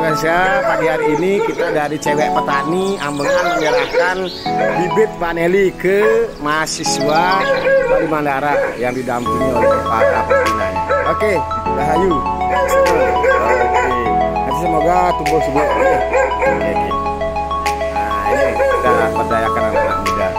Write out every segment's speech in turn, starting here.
pemirsa, pagi hari ini kita dari Cewek Petani Ambengan menyerahkan bibit vanili ke mahasiswa Bali Mandara yang didampingi oleh para pembinanya. Oke, rahayu. Oke, nanti semoga tumbuh subur. Oke. Nah, ini kita berdayakan anak-anak muda.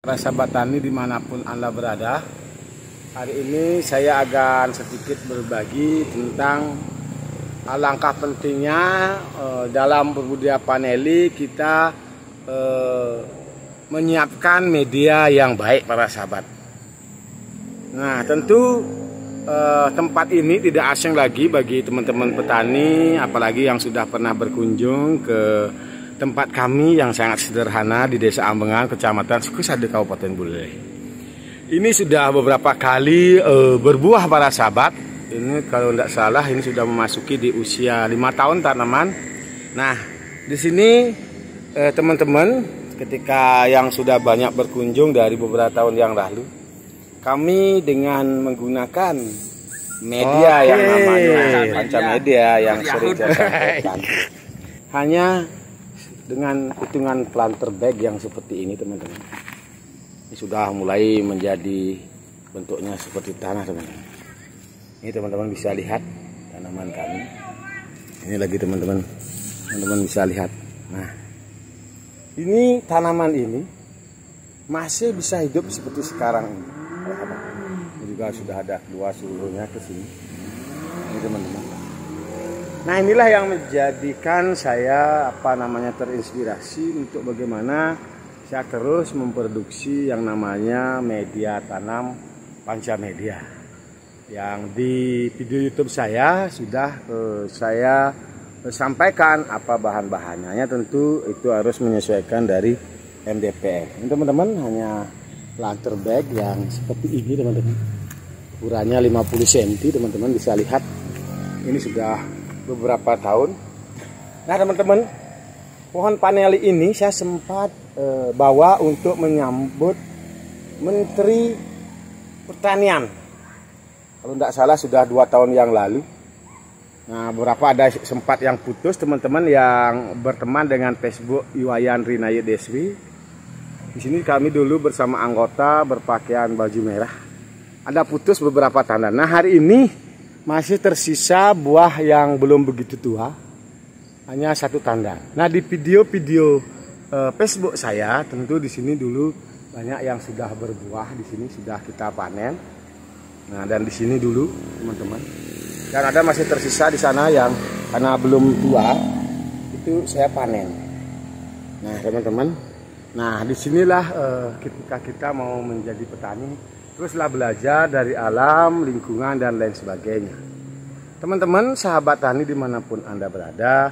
Para sahabat tani dimanapun Anda berada, hari ini saya akan sedikit berbagi tentang alangkah pentingnya dalam berbudidaya vanili kita menyiapkan media yang baik para sahabat. Nah, tentu tempat ini tidak asing lagi bagi teman-teman petani, apalagi yang sudah pernah berkunjung ke tempat kami yang sangat sederhana di Desa Ambengan, Kecamatan Sukusade, Kabupaten Buleleng. Ini sudah beberapa kali berbuah para sahabat. Ini kalau tidak salah ini sudah memasuki di usia 5 tahun tanaman. Nah, di sini teman-teman, ketika yang sudah banyak berkunjung dari beberapa tahun yang lalu, kami dengan menggunakan media yang namanya pancamedia yang sering saya sampaikan, hanya dengan hitungan planter bag yang seperti ini teman-teman. Ini sudah mulai menjadi bentuknya seperti tanah teman-teman. Ini teman-teman bisa lihat tanaman kami. Ini lagi teman-teman bisa lihat. Nah, ini tanaman ini masih bisa hidup seperti sekarang ini. Ini juga sudah ada keluar seluruhnya ke sini. Ini teman-teman. Nah, inilah yang menjadikan saya terinspirasi untuk bagaimana saya terus memproduksi yang namanya media tanam pancamedia. Yang di video YouTube saya sudah saya sampaikan apa bahan-bahannya. Tentu itu harus menyesuaikan dari MDPR. Ini teman-teman hanya planter bag yang seperti ini teman-teman. Ukurannya 50 cm, teman-teman bisa lihat. Ini sudah beberapa tahun. Nah teman-teman, pohon vanili ini saya sempat bawa untuk menyambut Menteri Pertanian. Kalau tidak salah sudah 2 tahun yang lalu. Nah, beberapa ada sempat yang putus teman-teman yang berteman dengan Facebook Iwayan Rinaye Deswi. Di sini kami dulu bersama anggota berpakaian baju merah. Ada putus beberapa tanda. Nah, hari ini masih tersisa buah yang belum begitu tua, hanya 1 tanda. Nah, di video-video Facebook saya, tentu di sini dulu banyak yang sudah berbuah, di sini sudah kita panen. Nah, dan di sini dulu teman-teman, dan ada masih tersisa di sana yang karena belum tua, itu saya panen. Nah, teman-teman, nah disinilah ketika kita mau menjadi petani, teruslah belajar dari alam, lingkungan, dan lain sebagainya. Teman-teman, sahabat tani dimanapun Anda berada,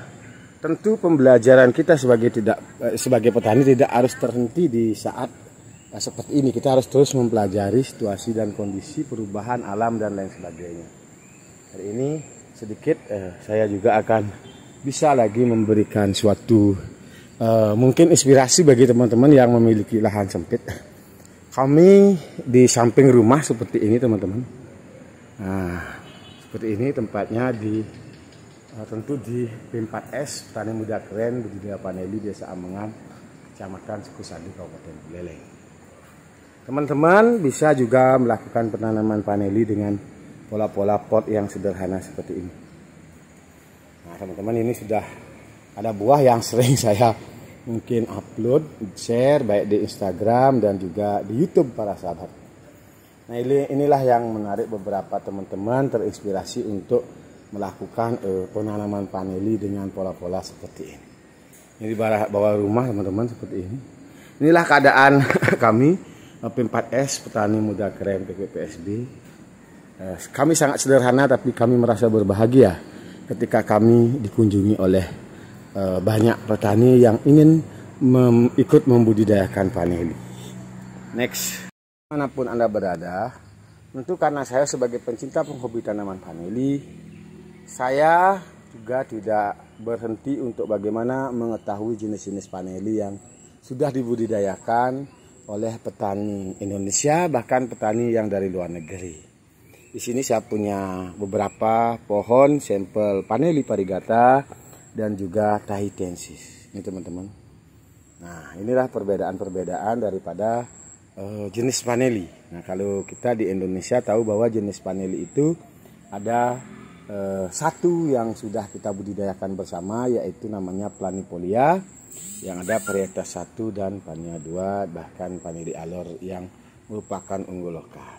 tentu pembelajaran kita sebagai petani tidak harus terhenti di saat seperti ini. Kita harus terus mempelajari situasi dan kondisi perubahan alam dan lain sebagainya. Hari ini sedikit saya juga akan bisa lagi memberikan suatu mungkin inspirasi bagi teman-teman yang memiliki lahan sempit. Kami di samping rumah seperti ini teman-teman. Nah, seperti ini tempatnya tentu di P4S Petani Muda Keren Budidaya Vanili Desa Ambengan, Kecamatan Sukusade, Kabupaten Buleleng. Teman-teman bisa juga melakukan penanaman vanili dengan pola-pola pot yang sederhana seperti ini. Nah, teman-teman, ini sudah ada buah yang sering saya mungkin upload, share baik di Instagram dan juga di YouTube para sahabat. Nah inilah yang menarik beberapa teman-teman terinspirasi untuk melakukan penanaman vanili dengan pola-pola seperti ini. Ini di bawah rumah teman-teman seperti ini. Inilah keadaan kami P4S Petani Muda Keren PPPSB. Kami sangat sederhana tapi kami merasa berbahagia ketika kami dikunjungi oleh banyak petani yang ingin ikut membudidayakan vanili. Next. Manapun Anda berada, tentu karena saya sebagai pencinta penghobi tanaman vanili, saya juga tidak berhenti untuk bagaimana mengetahui jenis-jenis vanili yang sudah dibudidayakan oleh petani Indonesia, bahkan petani yang dari luar negeri. Di sini saya punya beberapa pohon sampel vanili variegata dan juga tahitensis. Ini teman-teman. Nah, inilah perbedaan-perbedaan daripada jenis vanili. Nah, kalau kita di Indonesia tahu bahwa jenis vanili itu ada satu yang sudah kita budidayakan bersama, yaitu namanya planifolia, yang ada varietas 1 dan Pania 2, bahkan vanili alor yang merupakan unggul lokal.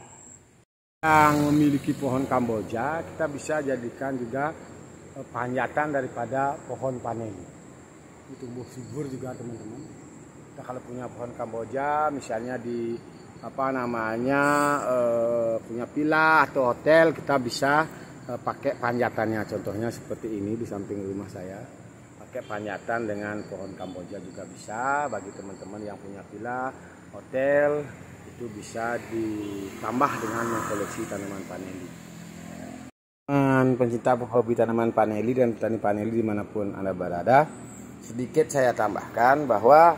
Yang memiliki pohon Kamboja, kita bisa jadikan juga panjatan daripada pohon vanili. Ini tumbuh subur juga teman-teman. Kita kalau punya pohon Kamboja, misalnya di punya villa atau hotel, kita bisa pakai panjatannya. Contohnya seperti ini di samping rumah saya, pakai panjatan dengan pohon Kamboja juga bisa. Bagi teman-teman yang punya villa, hotel, itu bisa ditambah dengan mengkoleksi tanaman vanili. Pencinta hobi tanaman vanili dan petani vanili dimanapun Anda berada, sedikit saya tambahkan bahwa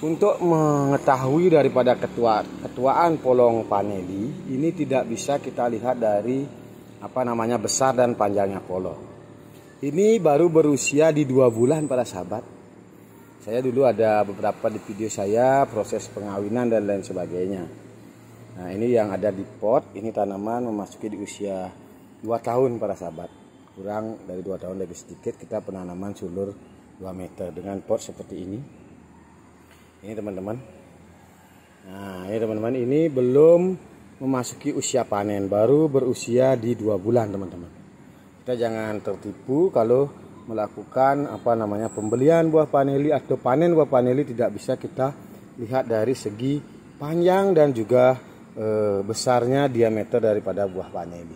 untuk mengetahui daripada ketuaan polong vanili ini tidak bisa kita lihat dari besar dan panjangnya polong. Ini baru berusia di 2 bulan para sahabat. Saya dulu ada beberapa di video saya proses pengawinan dan lain sebagainya. Nah, ini yang ada di pot, ini tanaman memasuki di usia 2 tahun para sahabat. Kurang dari 2 tahun lebih sedikit kita penanaman sulur 2 meter dengan pot seperti ini. Ini teman-teman. Nah, ini teman-teman, ini belum memasuki usia panen, baru berusia di 2 bulan teman-teman. Kita jangan tertipu kalau melakukan pembelian buah vanili atau panen buah vanili, tidak bisa kita lihat dari segi panjang dan juga besarnya diameter daripada buah vanili.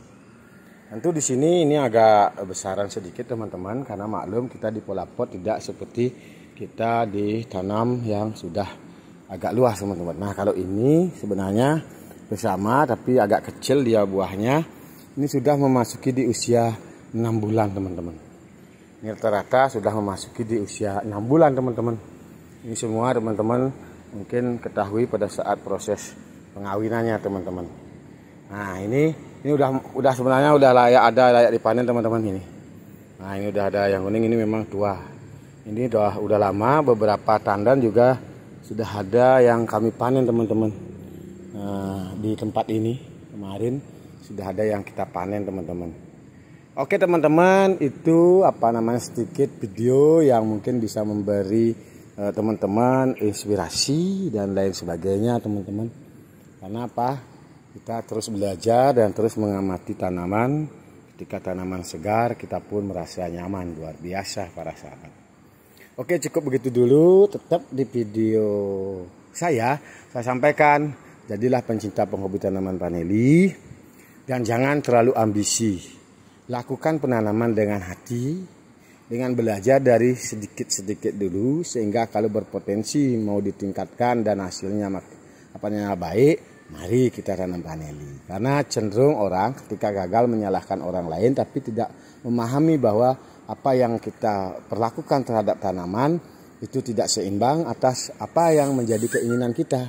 Tentu di sini ini agak besaran sedikit teman-teman, karena maklum kita di pola pot tidak seperti kita ditanam yang sudah agak luas teman-teman. Nah, kalau ini sebenarnya bersama tapi agak kecil dia buahnya. Ini sudah memasuki di usia 6 bulan teman-teman. Ini rata-rata sudah memasuki di usia 6 bulan teman-teman. Ini semua teman-teman mungkin ketahui pada saat proses pengawinannya teman-teman. Nah, ini udah sebenarnya udah layak dipanen teman-teman ini. Nah, ini udah ada yang kuning, ini memang tua. Ini udah lama, beberapa tandan juga sudah ada yang kami panen teman-teman. Nah, di tempat ini kemarin sudah ada yang kita panen teman-teman. Oke teman-teman, itu sedikit video yang mungkin bisa memberi teman-teman inspirasi dan lain sebagainya teman-teman. Karena kita terus belajar dan terus mengamati tanaman. Ketika tanaman segar, kita pun merasa nyaman, luar biasa para sahabat. Oke, cukup begitu dulu. Tetap di video saya sampaikan, jadilah pencinta penghobi tanaman vanili dan jangan terlalu ambisi. Lakukan penanaman dengan hati, dengan belajar dari sedikit-sedikit dulu, sehingga kalau berpotensi mau ditingkatkan dan hasilnya baik, mari kita tanam vanili. Karena cenderung orang ketika gagal menyalahkan orang lain, tapi tidak memahami bahwa apa yang kita perlakukan terhadap tanaman itu tidak seimbang atas apa yang menjadi keinginan kita.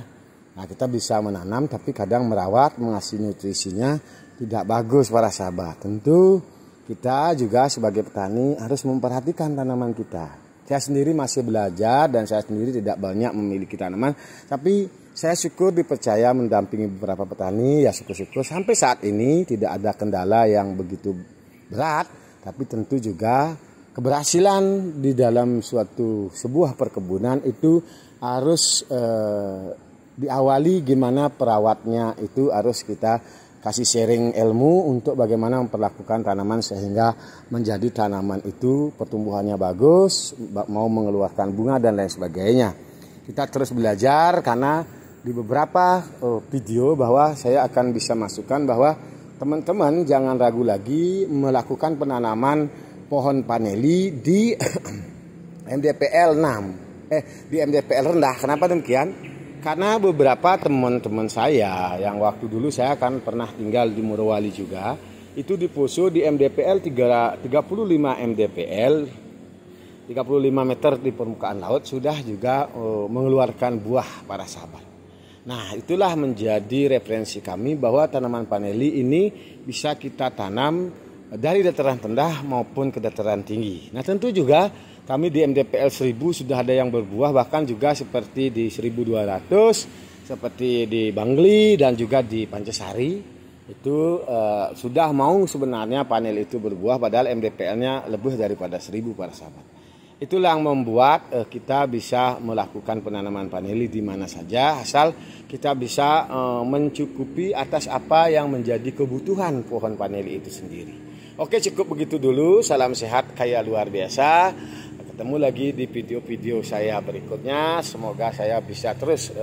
Nah, kita bisa menanam tapi kadang merawat, mengasih nutrisinya tidak bagus para sahabat. Tentu kita juga sebagai petani harus memperhatikan tanaman kita. Saya sendiri masih belajar dan saya sendiri tidak banyak memiliki tanaman, tapi saya syukur dipercaya mendampingi beberapa petani, ya syukur-syukur sampai saat ini tidak ada kendala yang begitu berat. Tapi tentu juga keberhasilan di dalam sebuah perkebunan itu harus diawali gimana perawatnya, itu harus kita kasih sharing ilmu untuk bagaimana memperlakukan tanaman sehingga menjadi tanaman itu pertumbuhannya bagus, mau mengeluarkan bunga dan lain sebagainya. Kita terus belajar karena di beberapa video bahwa saya akan bisa masukkan bahwa teman-teman jangan ragu lagi melakukan penanaman pohon paneli di MDPL 6, di MDPL rendah. Kenapa demikian? Karena beberapa teman-teman saya yang waktu dulu saya kan pernah tinggal di Morowali juga, itu di Poso di MDPL 35 MDPL 35 meter di permukaan laut sudah juga mengeluarkan buah para sahabat. Nah, itulah menjadi referensi kami bahwa tanaman paneli ini bisa kita tanam dari dataran rendah maupun ke dataran tinggi. Nah, tentu juga kami di MDPL 1000 sudah ada yang berbuah, bahkan juga seperti di 1200, seperti di Bangli dan juga di Pancasari. Itu sudah mau sebenarnya panel itu berbuah, padahal MDPL-nya lebih daripada 1000 para sahabat. Itulah yang membuat kita bisa melakukan penanaman paneli di mana saja, asal kita bisa mencukupi atas apa yang menjadi kebutuhan pohon paneli itu sendiri. Oke, cukup begitu dulu. Salam sehat kaya luar biasa. Ketemu lagi di video-video saya berikutnya. Semoga saya bisa terus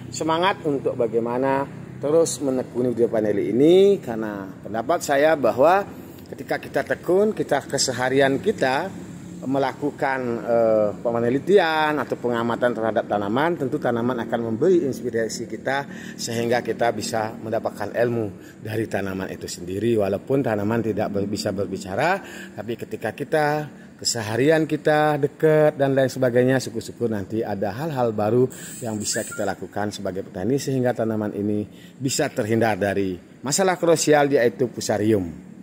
semangat untuk bagaimana terus menekuni video paneli ini, karena pendapat saya bahwa ketika kita tekun, kita keseharian kita melakukan penelitian atau pengamatan terhadap tanaman, tentu tanaman akan memberi inspirasi kita sehingga kita bisa mendapatkan ilmu dari tanaman itu sendiri. Walaupun tanaman tidak bisa berbicara, tapi ketika kita keseharian kita dekat dan lain sebagainya, syukur-syukur nanti ada hal-hal baru yang bisa kita lakukan sebagai petani sehingga tanaman ini bisa terhindar dari masalah krusial, yaitu fusarium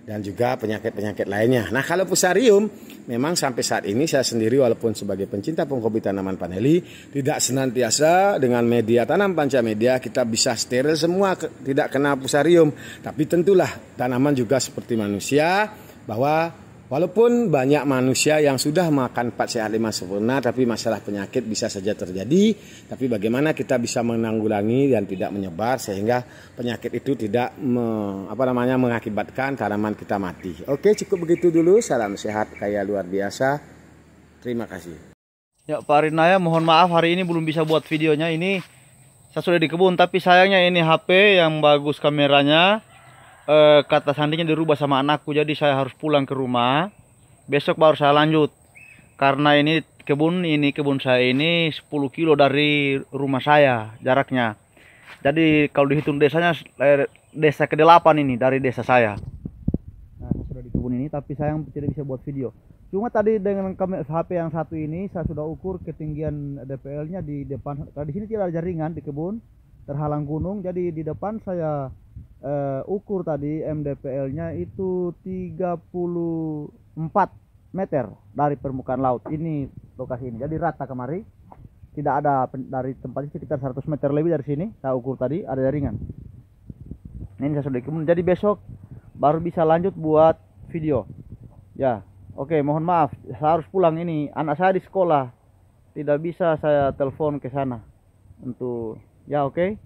dan juga penyakit-penyakit lainnya. Nah, kalau fusarium memang sampai saat ini saya sendiri walaupun sebagai pencinta penghobi tanaman paneli tidak senantiasa dengan media tanam pancamedia kita bisa steril semua, tidak kena fusarium. Tapi tentulah tanaman juga seperti manusia, bahwa walaupun banyak manusia yang sudah makan 4 sehat 5 sempurna, tapi masalah penyakit bisa saja terjadi. Tapi bagaimana kita bisa menanggulangi dan tidak menyebar sehingga penyakit itu tidak mengakibatkan tanaman kita mati. Oke, cukup begitu dulu. Salam sehat kaya luar biasa. Terima kasih. Ya, Pak Rinaya, mohon maaf hari ini belum bisa buat videonya. Ini saya sudah di kebun, tapi sayangnya ini HP yang bagus kameranya, kata sandinya dirubah sama anakku, jadi saya harus pulang ke rumah. Besok baru saya lanjut, karena ini kebun saya ini 10 kilo dari rumah saya jaraknya. Jadi kalau dihitung desanya, desa ke-8 ini dari desa saya. Nah, saya sudah di kebun ini, tapi sayang tidak bisa buat video. Cuma tadi dengan HP yang satu ini saya sudah ukur ketinggian DPL-nya di depan. Di sini tidak ada jaringan di kebun, terhalang gunung, jadi di depan saya ukur tadi MDPL-nya itu 34 meter dari permukaan laut. Ini lokasi ini, jadi rata kemari, tidak ada dari tempatnya sekitar 100 meter lebih dari sini. Saya ukur tadi ada jaringan. Ini saya sudah kebun, jadi besok baru bisa lanjut buat video. Ya, oke, mohon maaf, saya harus pulang. Ini anak saya di sekolah, tidak bisa saya telepon ke sana untuk ya. Oke.